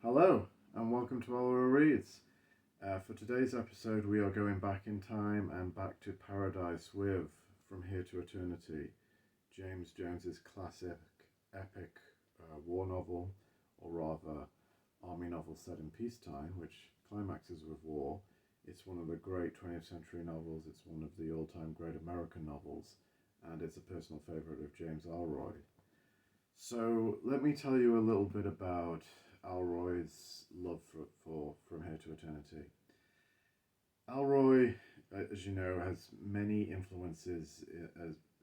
Hello, and welcome to Ellroy Reads. For today's episode, we are going back in time and back to paradise with From Here to Eternity, James Jones's classic, epic war novel, or rather, army novel set in peacetime, which climaxes with war. It's one of the great 20th century novels, it's one of the all time great American novels, and it's a personal favourite of James Ellroy. So let me tell you a little bit about Ellroy's love for From Here to Eternity. Ellroy, as you know, has many influences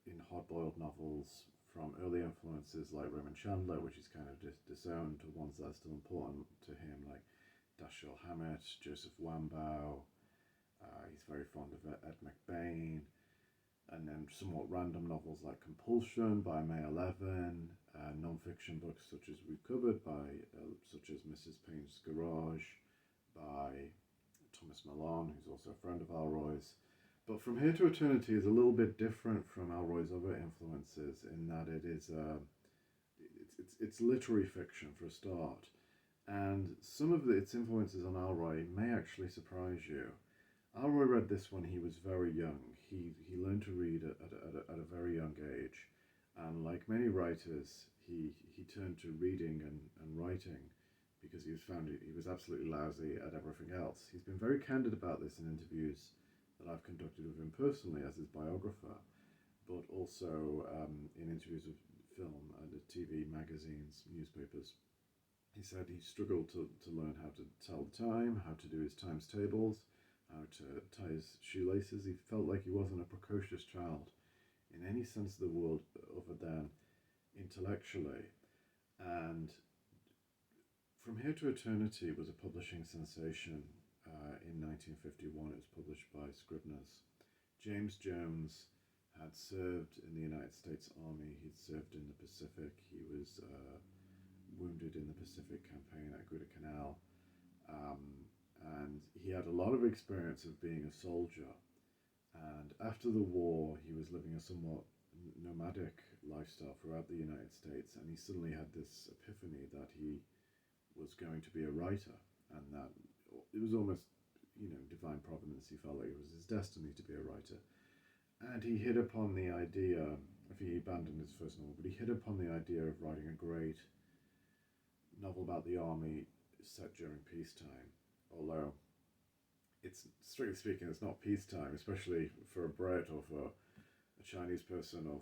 in hard-boiled novels, from early influences like Raymond Chandler, which is kind of disowned, to ones that are still important to him, like Dashiell Hammett, Joseph Wambaugh. He's very fond of Ed McBain, and then somewhat random novels like Compulsion by May 11, non-fiction books such as we've covered such as Mrs. Payne's Garage by Thomas Malone, who's also a friend of Ellroy's. But From Here to Eternity is a little bit different from Ellroy's other influences in that it's literary fiction for a start, and some of its influences on Ellroy may actually surprise you. Ellroy read this when he was very young. He learned to read at a very young age, and like many writers, he turned to reading and writing because he was absolutely lousy at everything else. He's been very candid about this in interviews that I've conducted with him personally as his biographer, but also in interviews with film and TV, magazines, newspapers. He said he struggled to learn how to tell the time, how to do his times tables, how to tie his shoelaces. He felt like he wasn't a precocious child in any sense of the word other than intellectually. And From Here to Eternity was a publishing sensation in 1951. It was published by Scribner's. James Jones had served in the United States Army. He'd served in the Pacific. He was wounded in the Pacific campaign at Guadalcanal. Um, and he had a lot of experience of being a soldier. And after the war, he was living a somewhat nomadic lifestyle throughout the United States, and he suddenly had this epiphany that he was going to be a writer, and that it was almost, divine providence. He felt like it was his destiny to be a writer. And he hit upon the idea, I think he abandoned his first novel, but he hit upon the idea of writing a great novel about the army set during peacetime. Although, it's strictly speaking, it's not peacetime, especially for a Brit or for a Chinese person or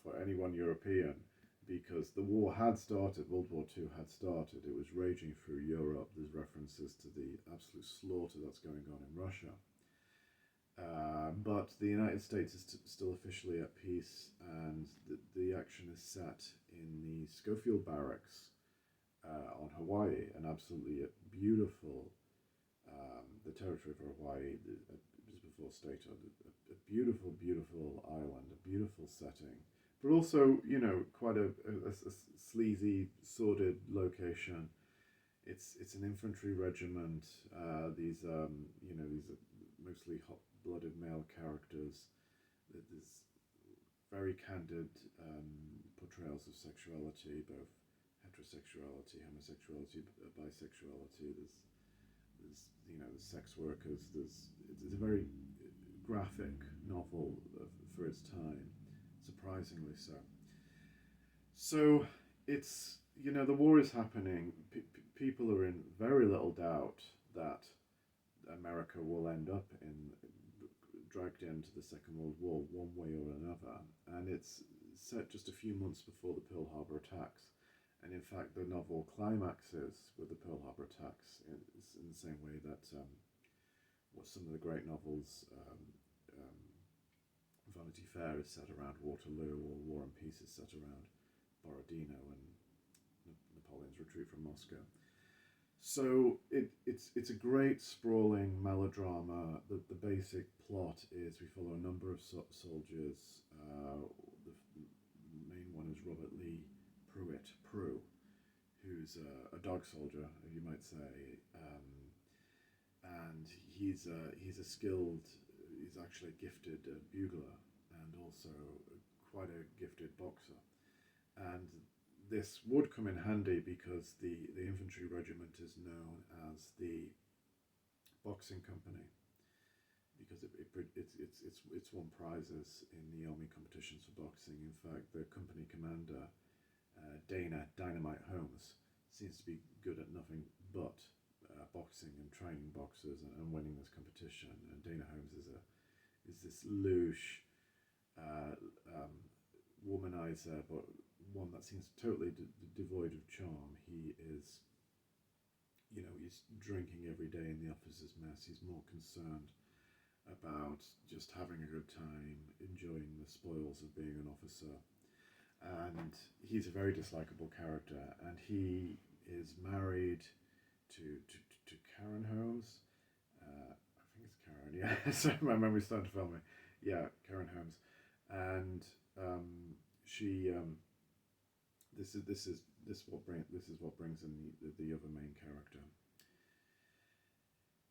for anyone European, because the war had started, World War II had started, it was raging through Europe. There's references to the absolute slaughter that's going on in Russia. But the United States is still officially at peace, and the action is set in the Schofield Barracks on Hawaii, an absolutely beautiful, the territory of Hawaii, just before statehood, a beautiful, beautiful island, a beautiful setting, but also, quite a sleazy, sordid location. It's an infantry regiment. These are mostly hot-blooded male characters. There's very candid portrayals of sexuality, both heterosexuality, homosexuality, bisexuality. There's sex workers. It's a very graphic novel for its time, surprisingly so. So it's the war is happening. People are in very little doubt that America will end up dragged into the Second World War one way or another, and it's set just a few months before the Pearl Harbor attacks. And in fact, the novel climaxes with the Pearl Harbor attacks in the same way that what some of the great novels, Vanity Fair is set around Waterloo, or War and Peace is set around Borodino and Napoleon's retreat from Moscow. So it's a great sprawling melodrama. The basic plot is we follow a number of soldiers. The main one is Robert Lee Prue, who's a dog soldier, you might say, and he's actually a gifted bugler, and also quite a gifted boxer. And this would come in handy because the infantry regiment is known as the boxing company because it's won prizes in the army competitions for boxing. In fact, the company commander, Dana Dynamite Holmes, seems to be good at nothing but boxing and training boxers and winning this competition. And Dana Holmes is this louche uh, um, womanizer, but one that seems totally devoid of charm. He is, he's drinking every day in the officer's mess. He's more concerned about just having a good time, enjoying the spoils of being an officer. And he's a very dislikable character. And he is married to Karen Holmes. I think it's Karen. Yeah, sorry, my memory's starting to fail me. Yeah, Karen Holmes, and she. This is what brings in the other main character.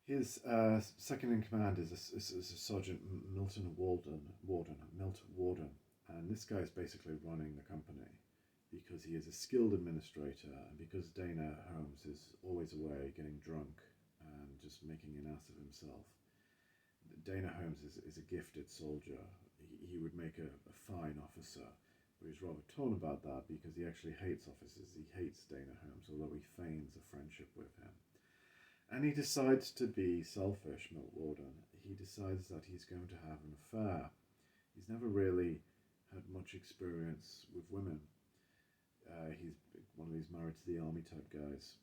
His second in command is a Sergeant Milton Warden, and this guy is basically running the company because he is a skilled administrator, and because Dana Holmes is always away getting drunk and just making an ass of himself. Dana Holmes is a gifted soldier. He would make a fine officer, but he's rather torn about that because he actually hates officers. He hates Dana Holmes, although he feigns a friendship with him. And he decides to be selfish, Milt Warden. He decides that he's going to have an affair. He's never really had much experience with women. He's one of these married to the army type guys.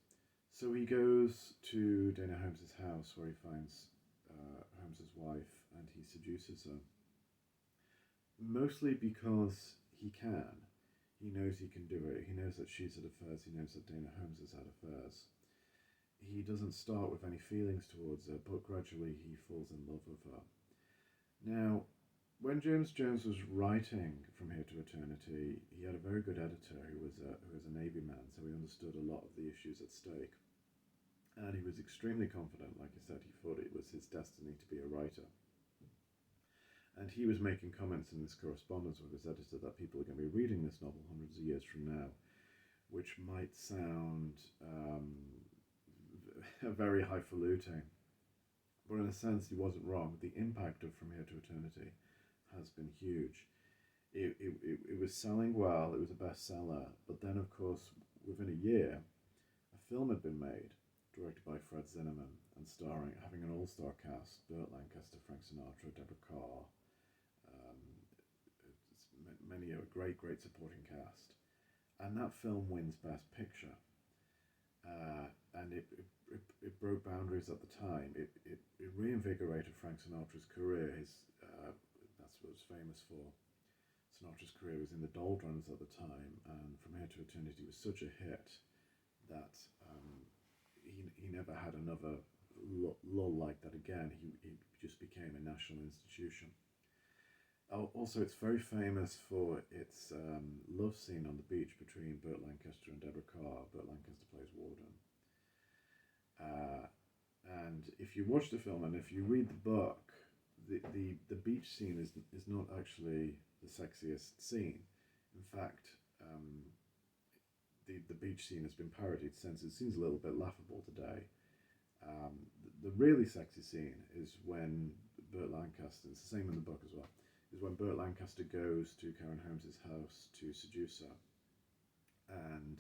So he goes to Dana Holmes's house where he finds Holmes's wife and he seduces her. Mostly because he can. He knows he can do it. He knows that she's had affairs. He knows that Dana Holmes has had affairs. He doesn't start with any feelings towards her, but gradually he falls in love with her. Now, when James Jones was writing From Here to Eternity, he had a very good editor who was a Navy man, so he understood a lot of the issues at stake. And he was extremely confident, like I said, he thought it was his destiny to be a writer. And he was making comments in this correspondence with his editor that people are going to be reading this novel hundreds of years from now, which might sound very highfalutin. But in a sense, he wasn't wrong. The impact of From Here to Eternity has been huge. It was selling well, it was a bestseller, but then, of course, within a year, a film had been made, directed by Fred Zinnemann, and having an all-star cast: Burt Lancaster, Frank Sinatra, Deborah Carr, many a great supporting cast. And that film wins Best Picture. And it broke boundaries at the time. It reinvigorated Frank Sinatra's career. That's what it was famous for. Sinatra's career was in the doldrums at the time, and From Here to Eternity was such a hit that he never had another lull like that again. He just became a national institution. Also, it's very famous for its love scene on the beach between Burt Lancaster and Deborah Carr. Burt Lancaster plays Warden. And if you watch the film and if you read the book, the beach scene is not actually the sexiest scene. In fact, the beach scene has been parodied since. It seems a little bit laughable today. The really sexy scene is when Burt Lancaster, it's the same in the book as well, is when Burt Lancaster goes to Karen Holmes's house to seduce her. And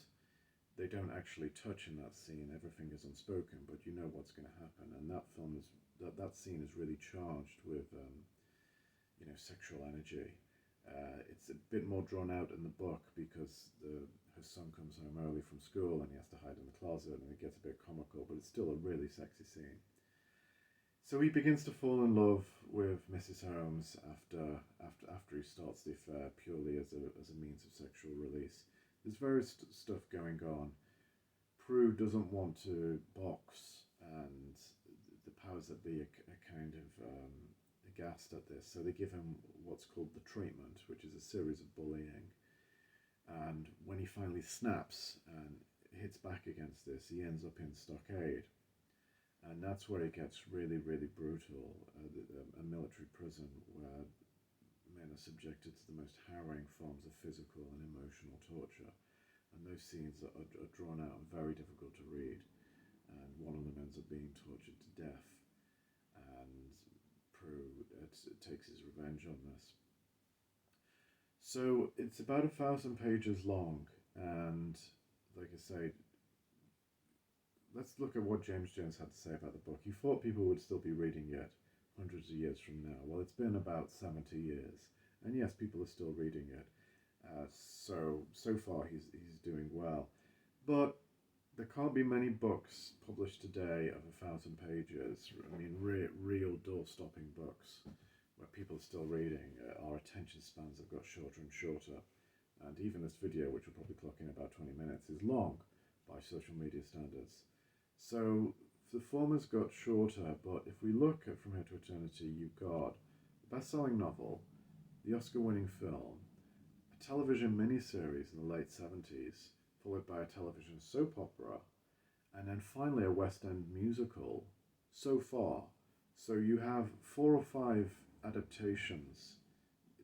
they don't actually touch in that scene. Everything is unspoken, but you know what's going to happen. And that film is that scene is really charged with sexual energy. It's a bit more drawn out in the book because her son comes home early from school and he has to hide in the closet, and it gets a bit comical, but it's still a really sexy scene. So he begins to fall in love with Mrs. Holmes after he starts the affair purely as a means of sexual release. There's various stuff going on. Prue doesn't want to box, and the powers that be are kind of aghast at this. So they give him what's called the treatment, which is a series of bullying. And when he finally snaps and hits back against this, he ends up in Stockade. And that's where it gets really, really brutal, a military prison where men are subjected to the most harrowing forms of physical and emotional torture. and those scenes are drawn out and very difficult to read. And one of them ends up being tortured to death, and Prue takes his revenge on this. So it's about 1,000 pages long, and like I say, let's look at what James Jones had to say about the book. He thought people would still be reading it hundreds of years from now. Well, it's been about 70 years, and yes, people are still reading it. So far, he's doing well, but there can't be many books published today of 1,000 pages. I mean, real door-stopping books where people are still reading. Our attention spans have got shorter and shorter, and even this video, which will probably clock in about 20 minutes, is long by social media standards. So the former's got shorter, but if we look at From Here to Eternity, you've got a best-selling novel, the Oscar-winning film, a television miniseries in the late 70s, followed by a television soap opera, and then finally a West End musical so far. So you have 4 or 5 adaptations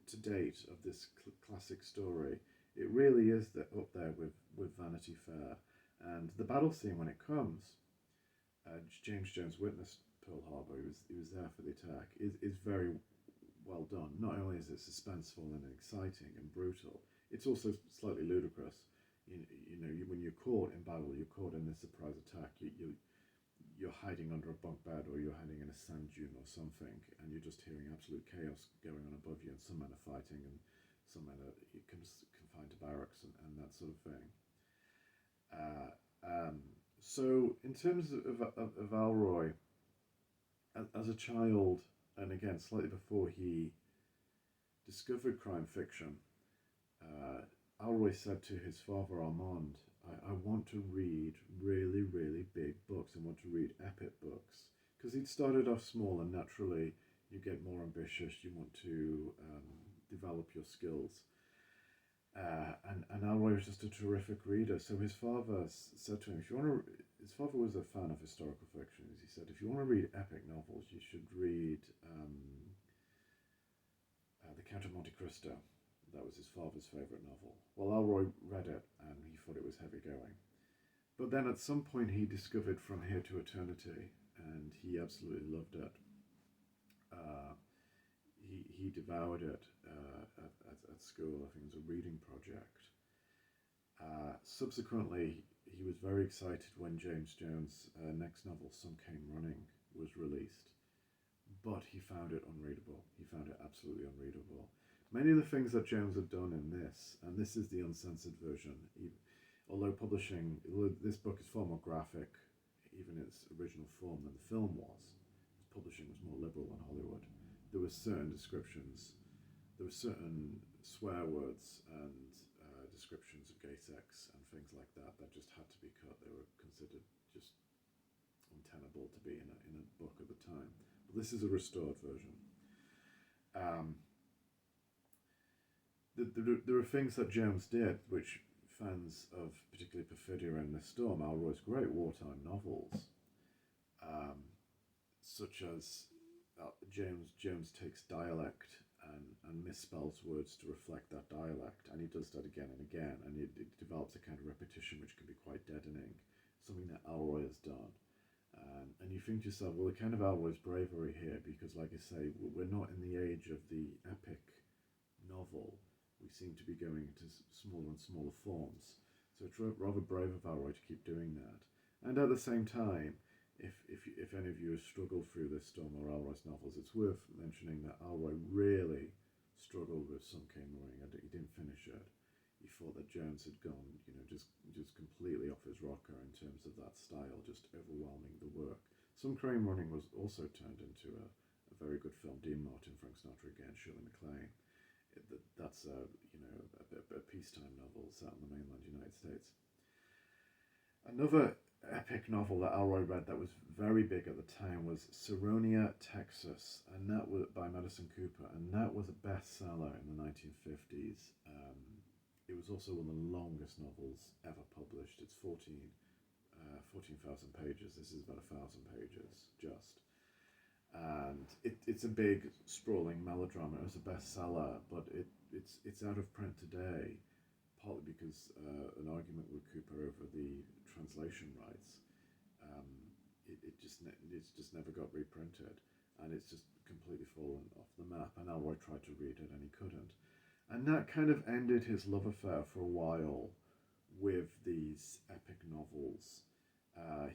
to date of this classic story. It really is up there with Vanity Fair. And the battle scene, when it comes, James Jones witnessed Pearl Harbor, he was there for the attack, is very well done. Not only is it suspenseful and exciting and brutal, it's also slightly ludicrous. When you're caught in battle, you're caught in this surprise attack. You're hiding under a bunk bed, or you're hiding in a sand dune or something, and you're just hearing absolute chaos going on above you, and some men are fighting, and some men are confined to barracks, and that sort of thing. So in terms of Ellroy, as a child, and again slightly before he discovered crime fiction, Ellroy said to his father Armand, I want to read really, really big books. I want to read epic books. Because he'd started off small, and naturally you get more ambitious. You want to develop your skills. And Ellroy was just a terrific reader. So his father said to him, his father was a fan of historical fiction. He said, if you want to read epic novels, you should read The Count of Monte Cristo. That was his father's favourite novel. Well, Ellroy read it, and he thought it was heavy going. But then at some point he discovered From Here to Eternity, and he absolutely loved it. He devoured it at school. I think it was a reading project. Subsequently, he was very excited when James Jones' next novel, Some Came Running, was released. But he found it unreadable. He found it absolutely unreadable. Many of the things that Jones had done in this, and this is the uncensored version, although this book is far more graphic, even in its original form, than the film was. Its publishing was more liberal than Hollywood. There were certain descriptions, there were certain swear words and descriptions of gay sex and things like that just had to be cut. They were considered just untenable to be in a book at the time. But this is a restored version. There are things that Jones did which fans of particularly Perfidia and The Storm, Ellroy's great wartime novels, such as Jones takes dialect and misspells words to reflect that dialect, and he does that again and again, and it develops a kind of repetition which can be quite deadening, something that Ellroy has done. And you think to yourself, well, the kind of Ellroy's bravery here, because like I say, we're not in the age of the epic novel. We seem to be going into smaller and smaller forms. So it's rather brave of Ellroy to keep doing that. And at the same time, if any of you have struggled through this Storm or Ellroy's novels, it's worth mentioning that Ellroy really struggled with Some Came Running. He didn't finish it. He thought that Jones had gone, just completely off his rocker in terms of that style, just overwhelming the work. Some Came Running was also turned into a very good film. Dean Martin, Frank Sinatra again, Shirley MacLaine. That's a peacetime novel set in the mainland United States. Another epic novel that Ellroy read that was very big at the time was Saronia, Texas, and that was by Madison Cooper, and that was a bestseller in the 1950s. It was also one of the longest novels ever published. It's 14,000 pages. This is about 1,000 pages, just. And it's a big, sprawling melodrama. It was a bestseller, but it's out of print today, partly because an argument with Cooper over the translation rights. Um, it's just never got reprinted, and it's just completely fallen off the map. And Ellroy tried to read it, and he couldn't. And that kind of ended his love affair for a while with these epic novels.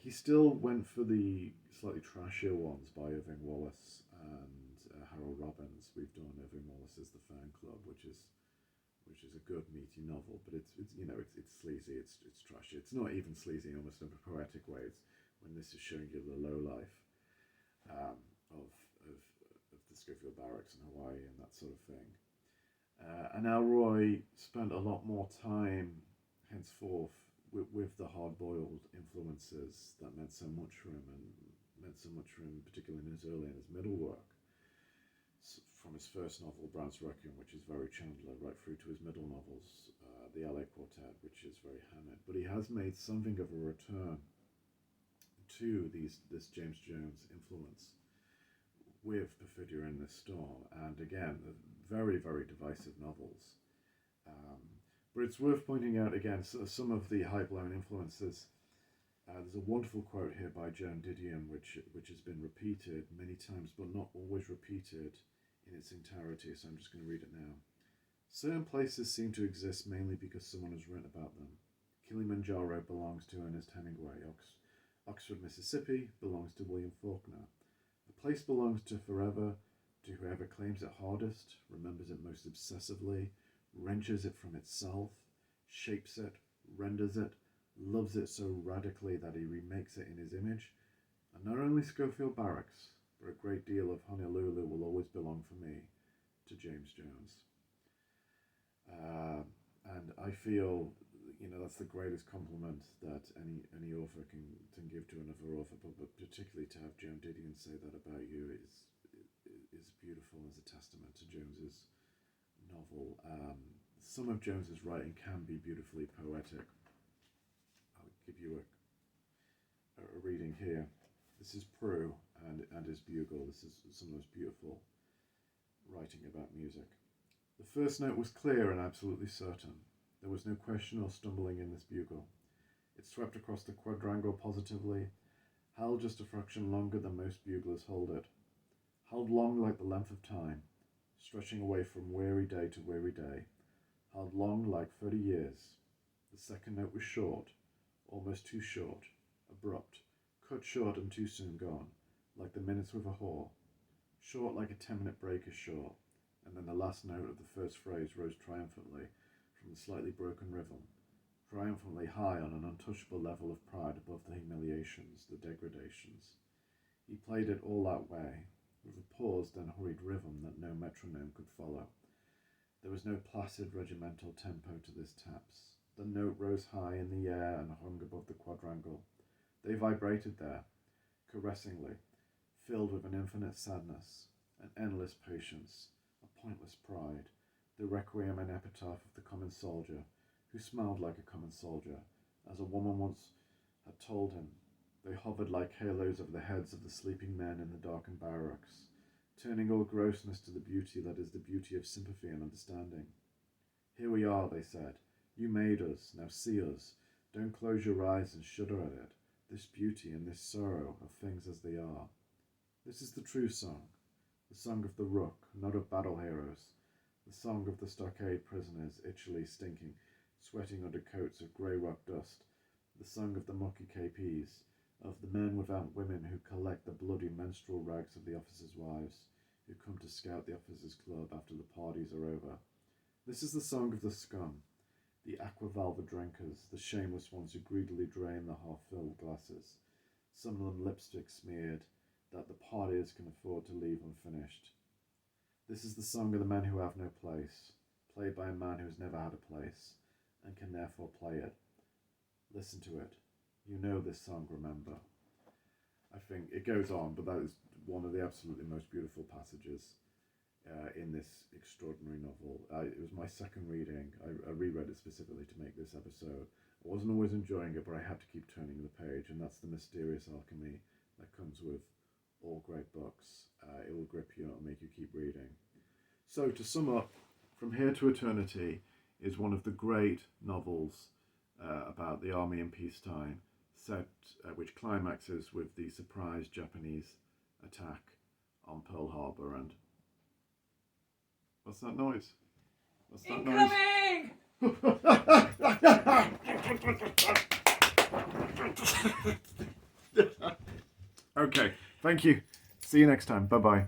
He still went for the slightly trashier ones by Irving Wallace and Harold Robbins. We've done Irving Wallace's The Fan Club, which is a good meaty novel, but it's sleazy, it's trashy. It's not even sleazy, almost in a poetic way. It's when this is showing you the low life um, of the Schofield Barracks in Hawaii and that sort of thing. And Ellroy spent a lot more time henceforth with the hard-boiled influences that meant so much for him, and meant so much for him, particularly in his early and his middle work. From his first novel, Brown's Requiem, which is very Chandler, right through to his middle novels, The LA Quartet, which is very Hammett. But he has made something of a return to this James Jones influence with Perfidia in this Storm, and again, very, very divisive novels. But it's worth pointing out again some of the high-blown influences. There's a wonderful quote here by Joan Didion, which has been repeated many times, but not always repeated in its entirety, so I'm just going to read it now. Certain places seem to exist mainly because someone has written about them. Kilimanjaro belongs to Ernest Hemingway. Oxford, Mississippi belongs to William Faulkner. A place belongs to forever, to whoever claims it hardest, remembers it most obsessively, wrenches it from itself, shapes it, renders it, loves it so radically that he remakes it in his image. And not only Schofield Barracks, but a great deal of Honolulu will always belong for me to James Jones. And I feel, that's the greatest compliment that any author can give to another author, but particularly to have Joan Didion say that about you is beautiful as a testament to Jones's novel. Some of Jones's writing can be beautifully poetic. I'll give you a reading here. This is Prue and his bugle. This is some of the most beautiful writing about music. The first note was clear and absolutely certain. There was no question or stumbling in this bugle. It swept across the quadrangle positively, held just a fraction longer than most buglers hold it, held long like the length of time, stretching away from weary day to weary day, held long like 30 years. The second note was short, almost too short, abrupt, cut short and too soon gone, like the minutes with a whore, short like a 10-minute break is short, and then the last note of the first phrase rose triumphantly from the slightly broken rhythm, triumphantly high on an untouchable level of pride above the humiliations, the degradations. He played it all that way, with a paused and hurried rhythm that no metronome could follow. There was no placid regimental tempo to this taps. The note rose high in the air and hung above the quadrangle. They vibrated there, caressingly, filled with an infinite sadness, an endless patience, a pointless pride, the requiem and epitaph of the common soldier, who smiled like a common soldier, as a woman once had told him. They hovered like halos over the heads of the sleeping men in the darkened barracks, turning all grossness to the beauty that is the beauty of sympathy and understanding. Here we are, they said. You made us, now see us. Don't close your eyes and shudder at it. This beauty and this sorrow are things as they are. This is the true song, the song of the rook, not of battle heroes, the song of the stockade prisoners, itchily stinking, sweating under coats of grey rock dust, the song of the mucky KPs, of the men without women who collect the bloody menstrual rags of the officers' wives, who come to scout the officers' club after the parties are over. This is the song of the scum, the aquavalva drinkers, the shameless ones who greedily drain the half-filled glasses, some of them lipstick smeared, that the partiers can afford to leave unfinished. This is the song of the men who have no place, played by a man who has never had a place, and can therefore play it. Listen to it. You know this song, remember. I think it goes on, but that is one of the absolutely most beautiful passages in this extraordinary novel. It was my second reading. I reread it specifically to make this episode. I wasn't always enjoying it, but I had to keep turning the page, and that's the mysterious alchemy that comes with all great books. It will grip you and make you keep reading. So to sum up, From Here to Eternity is one of the great novels about the army in peacetime, set which climaxes with the surprise Japanese attack on Pearl Harbor. And what's that noise? What's that noise? Okay, thank you. See you next time. Bye bye.